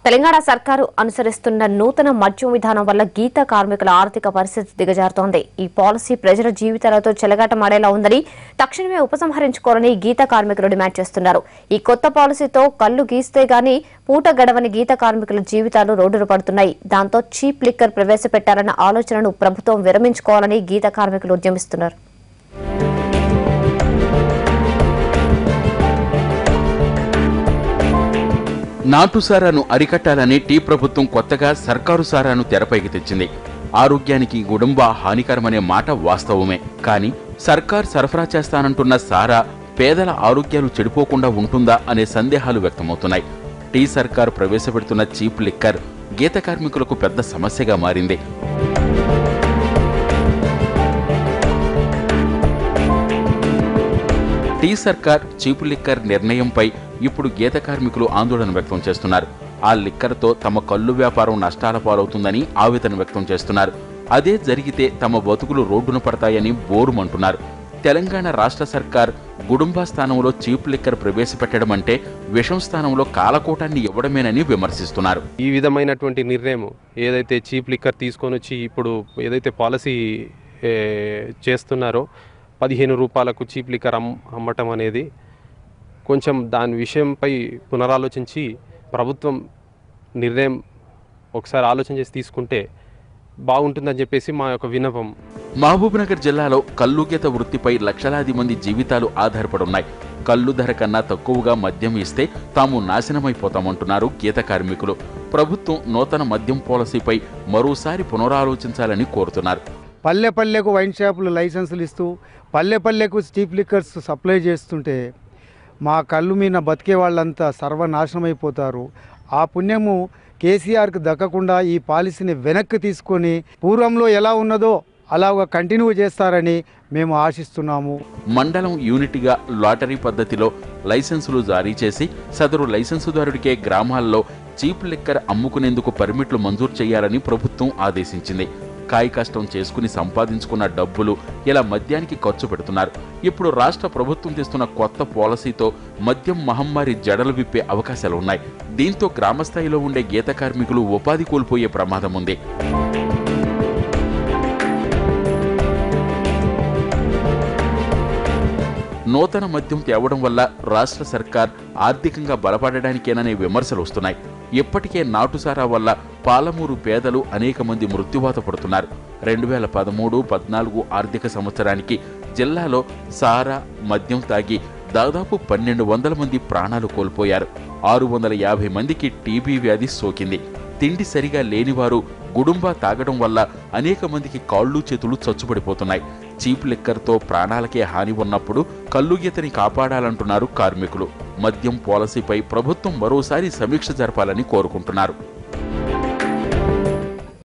తెలంగాణ సర్కారు అనుసరిస్తున్న నూతన మద్యం విధానం వల్ల గీత కార్మికుల ఆర్థిక పరిస్థితి దిగజారుతోంది. ఈ పాలసీ ప్రజల జీవితాలతో చెలగాటమాడేలా ఉందని తక్షణమే ఉపసంహరించుకోవాలని గీత కార్మికులు డిమాండ్ చేస్తున్నారు. ఈ కొత్త పాలసీతో కళ్లు గీస్తే గానీ పూట గడవని గీత కార్మికుల జీవితాలు రోడ్డున పడుతున్నాయి. దాంతో చీప్ లిక్కర్ ప్రవేశపెట్టాలన్న ఆలోచనను ప్రభుత్వం విరమించుకోవాలని గీత కార్మికులు ఉద్యమిస్తున్నారు. నాటు సారాను అరికట్టాలని టీ ప్రభుత్వం కొత్తగా సర్కారు సారాను తెరపైకి తెచ్చింది. ఆరోగ్యానికి గుడుంబ హానికరమనే మాట వాస్తవమే. కానీ సర్కార్ సరఫరా చేస్తానంటున్న సారా పేదల ఆరోగ్యాలు చెడిపోకుండా ఉంటుందా అనే సందేహాలు వ్యక్తమవుతున్నాయి. టీ సర్కార్ ప్రవేశపెడుతున్న చీప్ లిక్కర్ గీత కార్మికులకు పెద్ద సమస్యగా మారింది. టీ సర్కార్ చీప్ లిక్కర్ నిర్ణయంపై ఇప్పుడు గీత కార్మికులు ఆందోళన వ్యక్తం చేస్తున్నారు. ఆ లిక్కర్తో తమ కల్లు వ్యాపారం నష్టాల పాలవుతుందని ఆవేదన వ్యక్తం చేస్తున్నారు. అదే జరిగితే తమ బతుకులు రోడ్డున పడతాయని బోరుమంటున్నారు. తెలంగాణ రాష్ట్ర సర్కార్ గుడుంబా స్థానంలో చీప్ లిక్కర్ ప్రవేశపెట్టడం అంటే విషం స్థానంలో కాలకోటాన్ని ఇవ్వడమేనని విమర్శిస్తున్నారు. ఈ విధమైనటువంటి నిర్ణయం ఏదైతే చీప్ లిక్కర్ తీసుకొని వచ్చి ఇప్పుడు ఏదైతే పాలసీ చేస్తున్నారో 15 రూపాయలకు చీప్ లిక్కర్ అమ్మటం అనేది కొంచెం దాని విషయంపై పునరాలోచించి ప్రభుత్వం నిర్ణయం ఒకసారి ఆలోచన చేసి తీసుకుంటే బాగుంటుందని చెప్పేసి మా యొక్క విన్నపం. మహబూబ్నగర్ జిల్లాలో కల్లు గీత వృత్తిపై లక్షలాది మంది జీవితాలు ఆధారపడున్నాయి. కల్లు ధర కన్నా తక్కువగా మద్యం ఇస్తే తాము నాశనమైపోతామంటున్నారు గీత కార్మికులు. ప్రభుత్వం నూతన మద్యం పాలసీపై మరోసారి పునరాలోచించాలని కోరుతున్నారు. పల్లె పల్లెకు వైన్ షాపులు లైసెన్సులు ఇస్తూ పల్లె పల్లెకు చీప్ లిక్కర్స్ సప్లై చేస్తుంటే మా కళ్ళు మీద బతికే వాళ్ళంతా సర్వనాశనం అయిపోతారు. ఆ పుణ్యము కేసీఆర్కి దక్కకుండా ఈ పాలసీని వెనక్కి తీసుకొని పూర్వంలో ఎలా ఉన్నదో అలాగా కంటిన్యూ చేస్తారని మేము ఆశిస్తున్నాము. మండలం యూనిట్గా లాటరీ పద్ధతిలో లైసెన్సులు జారీ చేసి సదరు లైసెన్సుదారుడికే గ్రామాల్లో చీప్ లిక్కర్ అమ్ముకునేందుకు పర్మిట్లు మంజూరు చేయాలని ప్రభుత్వం ఆదేశించింది. కాయ కష్టం చేసుకుని సంపాదించుకున్న డబ్బులు ఇలా మద్యానికి ఖర్చు పెడుతున్నారు. ఇప్పుడు రాష్ట్ర ప్రభుత్వం తెస్తున్న కొత్త పాలసీతో మద్యం మహమ్మారి జడలు విప్పే అవకాశాలు ఉన్నాయి. దీంతో గ్రామస్థాయిలో ఉండే గీత కార్మికులు ఉపాధి కోల్పోయే ప్రమాదం ఉంది. నూతన మద్యం తేవడం వల్ల రాష్ట్ర సర్కార్ ఆర్థికంగా బలపడడానికేననే విమర్శలు వస్తున్నాయి. ఇప్పటికే నాటుసారా వల్ల పాలమూరు పేదలు అనేక మంది మృత్యువాత పడుతున్నారు. 2013-14 ఆర్థిక సంవత్సరానికి జిల్లాలో సారా మద్యం తాగి దాదాపు 1200 మంది ప్రాణాలు కోల్పోయారు. 650 మందికి టీబీ వ్యాధి సోకింది. తిండి సరిగా లేనివారు గుడుంబా తాగడం వల్ల అనేక మందికి కాళ్ళు చేతులు చచ్చుబడిపోతున్నాయి. చీప్ లిక్కర్తో ప్రాణాలకే హాని ఉన్నప్పుడు కల్లు గీతని కాపాడాలంటున్నారు కార్మికులు. మద్యం పాలసీపై ప్రభుత్వం మరోసారి సమీక్ష జరపాలని కోరుకుంటున్నారు.